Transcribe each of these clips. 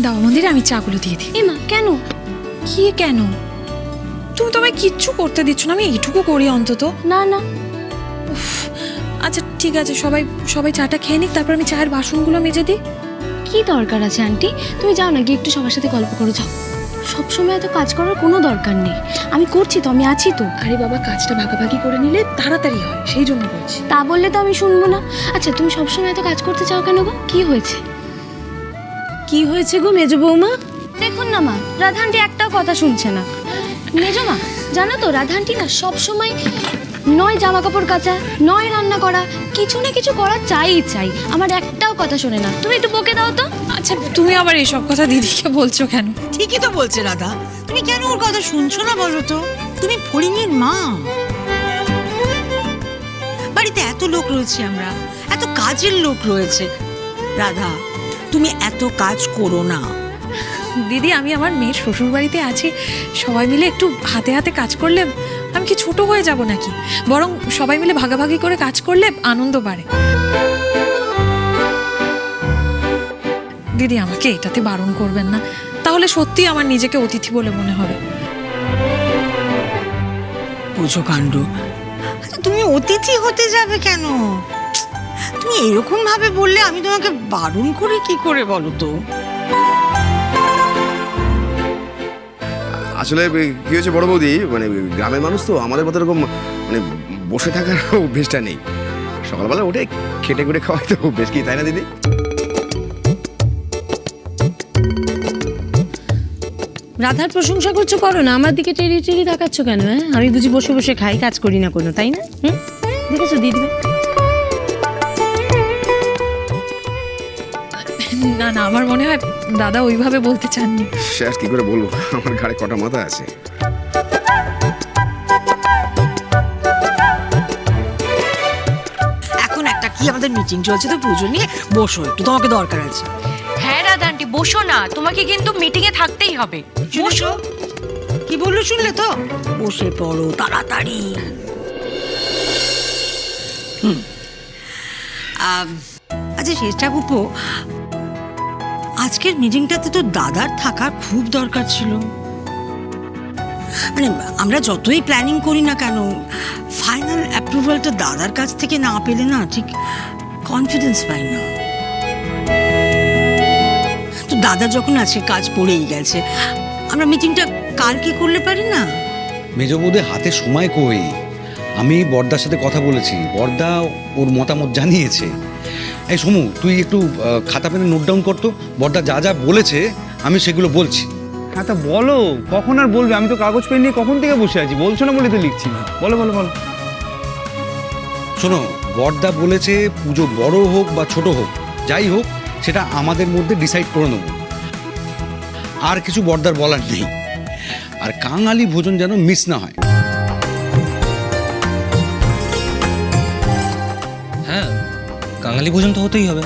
দাও মন্দিরে, আমি চাগুলো দিয়ে দিই। এমা কেন? কি কেন? তুমি তোমায় কিচ্ছু করতে দিচ্ছ না, আমি এইটুকু করি অন্তত। না না, আচ্ছা ঠিক আছে, সবাই সবাই চাটা খেয়ে নিক, তারপর আমি চায়ের বাসনগুলো মেজে দিই। কি দরকার আছে আন্টি? তুমি যাও না, গিয়ে একটু সবার সাথে গল্প করো, যাও। সবসময় এত কাজ করার কোনো দরকার নেই, আমি করছি তো, আমি আছি তো। আরে বাবা, কাজটা ভাগাভাগি করে নিলে তাড়াতাড়ি হয়, সেই জন্য বলছি। তা বললে তো আমি শুনবো না। আচ্ছা তুমি সবসময় এত কাজ করতে চাও কেন গো? কি হয়েছে? কি হয়েছে গো মেজো বৌমা? দেখুন না মা, রাধা আন্টি একটাও কথা শুনছে না। মেজো মা, জানো তো রাধা আন্টি না সবসময় নয় জামা কাপড় কাচা, নয় রান্না করা, কিছু না কিছু করা চাই। আমার একটাও কথা শোনে না। তুমি একটু বকে দাও তো। আচ্ছা তুমি আবার এইসব কথা দিদিকে বলছো কেন? ঠিকই তো বলছে রাধা, তুমি কেন ওর কথা শুনছো না বলো তো? তুমি ফড়িংয়ের মা, বাড়িতে এত লোক রয়েছে, আমরা এত কাজের লোক রয়েছে। রাধা, তুমি এত কাজ করো না। দিদি, আমি আমার মেয়ের শ্বশুর বাড়িতে আছি, সবাই মিলে একটু হাতে হাতে কাজ করলে আমি কি ছোট হয়ে যাব নাকি? বরং সবাই মিলে ভাগাভাগি করে কাজ করলে আনন্দ বাড়ে। দিদি, আমাকে এটাতে বারণ করবেন না, তাহলে সত্যি আমার নিজেকে অতিথি বলে মনে হবে। বুঝো কাণ্ড, তুমি অতিথি হতে যাবে কেন? তুমি এরকম ভাবে বললে আমি তোমাকে বারণ করে কি করে বলো তো? আসলে কি হয়েছে বড় বৌদি, মানে গ্রামের মানুষ তো, আমাদের মতো এরকম মানে বসে থাকার অভ্যেসটা নেই। সকালবেলা উঠে খেটে খুটে খাওয়াই তো অভ্যেস, কি তাই না দিদি? রাধার প্রশংসা করছো, করো না, আমার দিকে টেরি টেরি তাকাচ্ছ কেন? হ্যাঁ, আমি বুঝি বসে বসে খাই, কাজ করি না কোনো, তাই না? দেখেছো দিয়ে দিবে। না না, আমার মনে হয় দাদা ওইভাবে বলতে চাননি। সে আর কি করে বলবো, আমার ঘাড়ে কটা মাথা আছে। এখন একটা কি আমাদের মিটিং চলছে তো, পুজো নিয়ে বসো একটু, তোমাকে দরকার আছে। হ্যাঁ রাধা আন্টি, বসো না, তোমাকে কিন্তু মিটিং এ থাকতেই হবে। বসো, কি বললো শুনলে তো? বসে পড়ো তাড়াতাড়ি। আচ্ছা শেষ ঠাকুরপো, আজকের মিটিংটাতে তো দাদার থাকার খুব দরকার ছিল। মানে আমরা যতই প্ল্যানিং করি না কেন, ফাইনাল অ্যাপ্রুভালটা দাদার কাছ থেকে না পেলে না ঠিক কনফিডেন্স পাই না। তো দাদা যখন আছে, কাজ পড়েই গেছে, আমরা মিটিংটা কালকে করলে পারি না? মেজো বৌদি হাতে সময় কই? আমি বর্দার সাথে কথা বলেছি, বর্দা ওর মতামত জানিয়েছে। এই সমু, তুই একটু খাতা পেনে নোট ডাউন করতো, বর্দা যা যা বলেছে আমি সেগুলো বলছি। হ্যাঁ তা বলো, কখন আর বলবে? আমি তো কাগজ পেন নিয়ে কখন থেকে বসে আছি, বলছো না বলে তো লিখছি না। বলো বলো বলো। শোনো, বর্দা বলেছে পুজো বড় হোক বা ছোট হোক, যাই হোক সেটা আমাদের মধ্যে ডিসাইড করে নেব, আর কিছু বর্দার বলার নেই। আর কাঙালি ভোজন যেন মিস না হয়। হ্যাঁ, কাঙালি ভোজন তো হতেই হবে।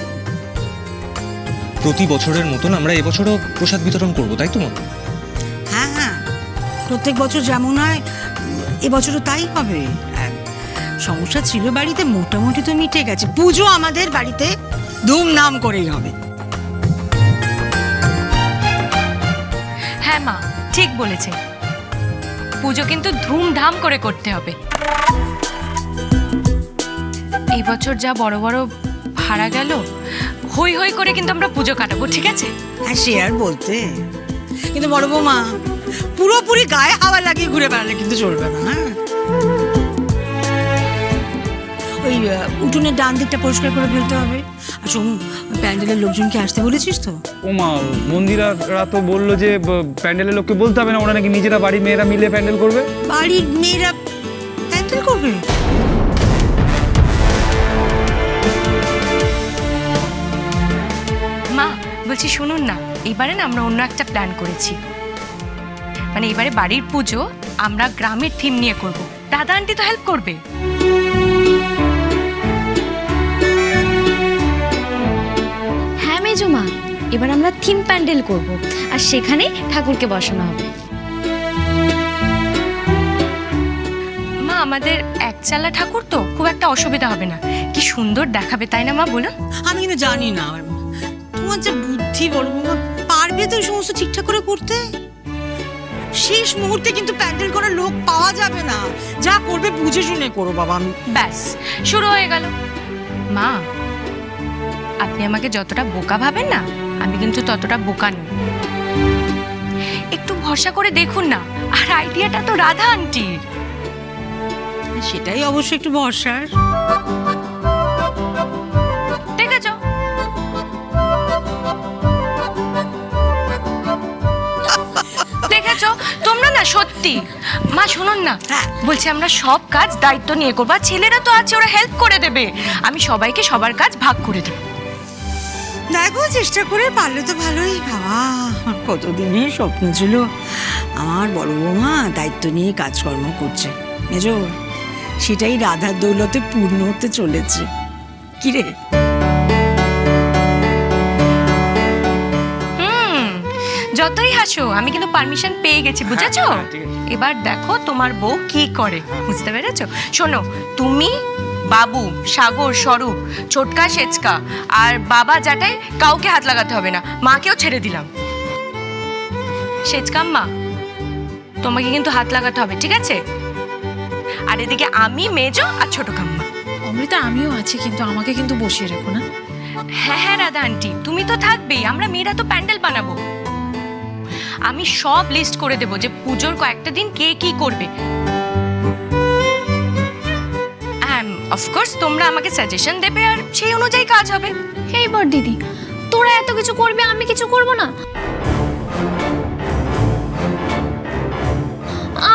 প্রতি বছরের মতন আমরা এবছরও প্রসাদ বিতরণ করব, তাই তো? হ্যাঁ হ্যাঁ, প্রত্যেক বছর যেমন হয় এবছরও তাই হবে। সমস্যা ছিল বাড়িতে, মোটামুটি তো মিটে গেছে। পুজো আমাদের বাড়িতে ধুমধাম করেই হবে। হ্যাঁ মা, ঠিক বলেছে, পুজো কিন্তু ধুমধাম করে করতে হবে। এই বছর যা বড় বড় ভাড়া গেল, হই হই করে কিন্তু আমরা পুজো কাটাবো, ঠিক আছে? হ্যাঁ সে আর বলতে, কিন্তু বড় বৌমা পুরোপুরি গায়ে হাওয়া লাগিয়ে ঘুরে বেড়ালে কিন্তু চলবে না। হ্যাঁ, ওই উঠোনের ডান দিকটা পরিষ্কার করে ফেলতে হবে। আর শোন, প্যান্ডেলের লোকজনকে আসতে বলেছিস তো? ও মা, মন্দিরারা তো বললো যে প্যান্ডেলের লোককে বলতে হবে না, ওরা নাকি নিজেরা বাড়ির মেয়েরা মিলে প্যান্ডেল করবে। বাড়ির মেয়েরা প্যান্ডেল করবে? মা বলছি শুনুন না, এবারে না আমরা অন্য একটা প্ল্যান করেছি। মানে এবারে বাড়ির পুজো আমরা গ্রামের থিম নিয়ে করব, দাদা আন্টি তো হেল্প করবে। হ্যাঁ মেজো মা, এবার আমরা থিম প্যান্ডেল করব, আর সেখানে ঠাকুরকে বসানো হবে। মা আমাদের একচালা ঠাকুর তো, খুব একটা অসুবিধা হবে না, কি সুন্দর দেখাবে তাই না মা, বলুন? আমি কিন্তু জানি না, তোমার যে বুদ্ধি বড় বৌমা, পারবে তো এই সমস্ত ঠিকঠাক করে করতে? শেষ মুহূর্তে কিন্তু প্যান্ডেল করার লোক পাওয়া যাবে না। যা করবে বুঝে শুনে করো বাবা। আমি ব্যাস শুরু হয়ে গেল। মা, আপনি আমাকে যতটা বোকা ভাবেন না, আমি কিন্তু ততটা বোকা নই। একটু ভরসা করে দেখুন না। আর আইডিয়াটা তো রাধা আন্টির। সেটাই অবশ্য একটু ভরসার। দেখেছো? দেখেছো তোমরা না সত্যি। মা শুনুন না, বলছি আমরা সব কাজ দায়িত্ব নিয়ে করবো। আর ছেলেরা তো আছে, ওরা হেল্প করে দেবে। আমি সবাইকে সবার কাজ ভাগ করে দেবো। দেখো চেষ্টা করে পারলে তো ভালোই। বাবা, আমার কতদিনের স্বপ্ন ছিল আমার বড় বৌমা দায়িত্ব নিয়ে কাজকর্ম করছে। মেজো, সেটাই রাধার দৌলতে পূর্ণ হতে চলেছে। কিরে? যতই হাসো, আমি কিন্তু পারমিশন পেয়ে গেছি, বুঝেছো? এবার দেখো তোমার বউ কি করে, বুঝতে পেরেছো? শোনো, তুমি, বাবু, সাগর, স্বরূপ, ছোটকা, সেচকা আর বাবা জাটাই কাউকে হাত লাগাতে হবে না। মাকেও ছেড়ে দিলাম। সেচকাম্মা, তোমাকে কিন্তু হাত লাগাতে হবে, ঠিক আছে? আর এদিকে আমি, মেজো আর ছোট কাম্মা। অমৃতা, আমিও আছি, কিন্তু আমাকে কিন্তু বসিয়ে রেখো না। হ্যাঁ হ্যাঁ রাধা আন্টি, তুমি তো থাকবেই। আমরা মেয়েরা তো প্যান্ডেল বানাবো। আমি সব লিস্ট করে দেবো যে পুজোর কয়েকটা দিন কে কি করবে। অফকোর্স তোমরা আমাকে সাজেশন দেবে আর সেই অনুযায়ী কাজ হবে। এইবার দিদি, তোরা এত কিছু করবে, আমি কিছু করব না?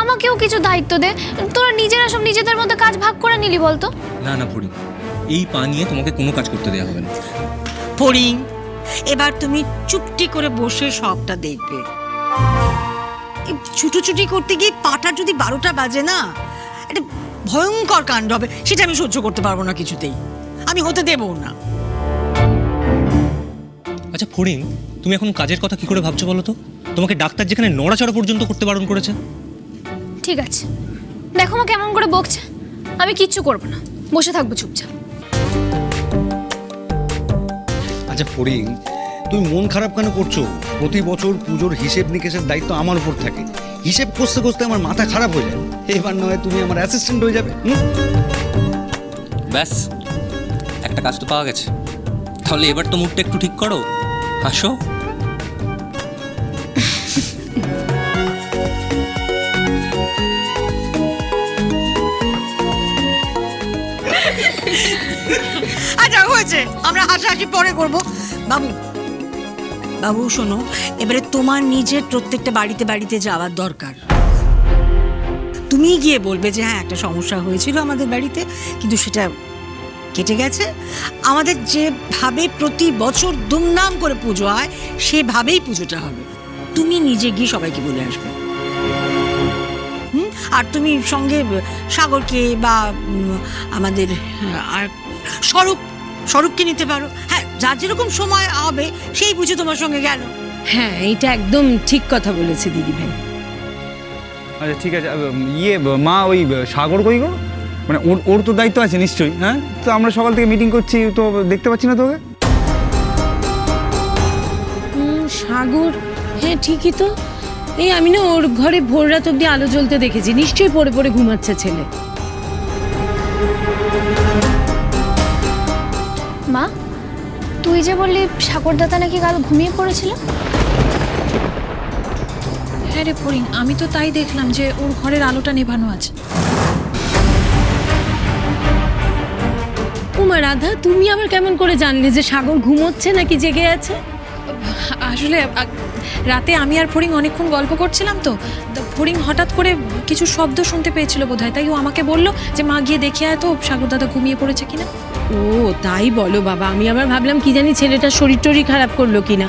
আমাকেও কিছু দায়িত্ব দে। তোরা নিজেরা সব নিজেদের মধ্যে কাজ ভাগ করে নিলি বলতো? না না ফড়িং, এই পা নিয়ে তোমাকে কোনো কাজ করতে দেওয়া হবে না। ফড়িং, এবার তুমি চুপটি করে বসে সবটা দেখবে। ছুটোছুটি করতে গিয়ে পাটা যদি 12টা বাজে না, এটা ভয়ঙ্কর কাণ্ড হবে। সেটা আমি সহ্য করতে পারবো না কিছুতেই। আমি হতে দেবো না। আচ্ছা ফড়িং, তুমি এখন কাজের কথা কি করে ভাবছো বলো তো? তোমাকে ডাক্তার যেখানে নড়াচড়া পর্যন্ত করতে বারণ করেছে। ঠিক আছে, দেখো মা কেমন করে বকছে। আমি কিচ্ছু করবো না, বসে থাকবো চুপচাপ। আচ্ছা ফড়িং, তুমি মন খারাপ কেন করছো? প্রতি বছর পুজোর হিসেব নিকেশের দায়িত্ব আমার উপর থাকে। হিসেব কষতে কষতে আমার মাথা খারাপ হয়ে যায়। এবার নয় তুমি আমার অ্যাসিস্ট্যান্ট হয়ে যাবে। ব্যাস, একটা কাজ তো পাওয়া গেছে। তাহলে এবার তো মুডটা একটু ঠিক করো, হাসো। আচ্ছা হয়েছে, আমরা হাসাহাসি পরে করবো। বাবু, বাবু শোনো, এবারে তোমার নিজের প্রত্যেকটা বাড়িতে বাড়িতে যাওয়ার দরকার। তুমি গিয়ে বলবে যে হ্যাঁ একটা সমস্যা হয়েছিল আমাদের বাড়িতে, কিন্তু সেটা কেটে গেছে। আমাদের যেভাবে প্রতি বছর দুমদাম করে পুজো হয় সেভাবেই পুজোটা হবে। তুমি নিজে গিয়ে সবাইকে বলে আসবে। আর তুমি সঙ্গে সাগরকে বা আমাদের আর স্বরূপকে নিতে পারো। হ্যাঁ, যার যেরকম সময় হবে সেই বুঝে তোমার সঙ্গে গেল। হ্যাঁ, এটা একদম ঠিক কথা বলেছে দিদি ভাই। আচ্ছা ঠিক আছে। মা, ওই সাগর কই গো? মানে ওর তো দায়িত্ব আছে নিশ্চয়ই। হ্যাঁ, তো আমরা সকাল থেকে মিটিং করছি, তো দেখতে পাচ্ছি না তোকে। সাগর, হ্যাঁ ঠিকই তো। এই আমি না ওর ঘরে ভোর রাত অব্দি আলো জ্বলতে দেখেছি। নিশ্চয়ই পড়ে পড়ে ঘুমাচ্ছে ছেলে। মা, তুই যে বললি সাগর দাদা নাকি কাল ঘুমিয়ে পড়েছিল? হ্যাঁ রে ফড়িং, আমি তো তাই দেখলাম যে ওর ঘরের আলোটা নেভানো আছে। উমা, রাধা তুমি আবার কেমন করে জানলে যে সাগর ঘুমোচ্ছে নাকি জেগে আছে? আসলে রাতে আমি আর ফড়িং অনেকক্ষণ গল্প করছিলাম, তো ফড়িং হঠাৎ করে কিছু শব্দ শুনতে পেয়েছিল বোধহয়, তাই ও আমাকে বললো যে মা গিয়ে দেখে আয় তো সাগর দাদা ঘুমিয়ে পড়েছে কিনা। ও তাই বলো বাবা, আমি আবার ভাবলাম কি জানি ছেলেটার শরীর টরীর খারাপ করলো কিনা।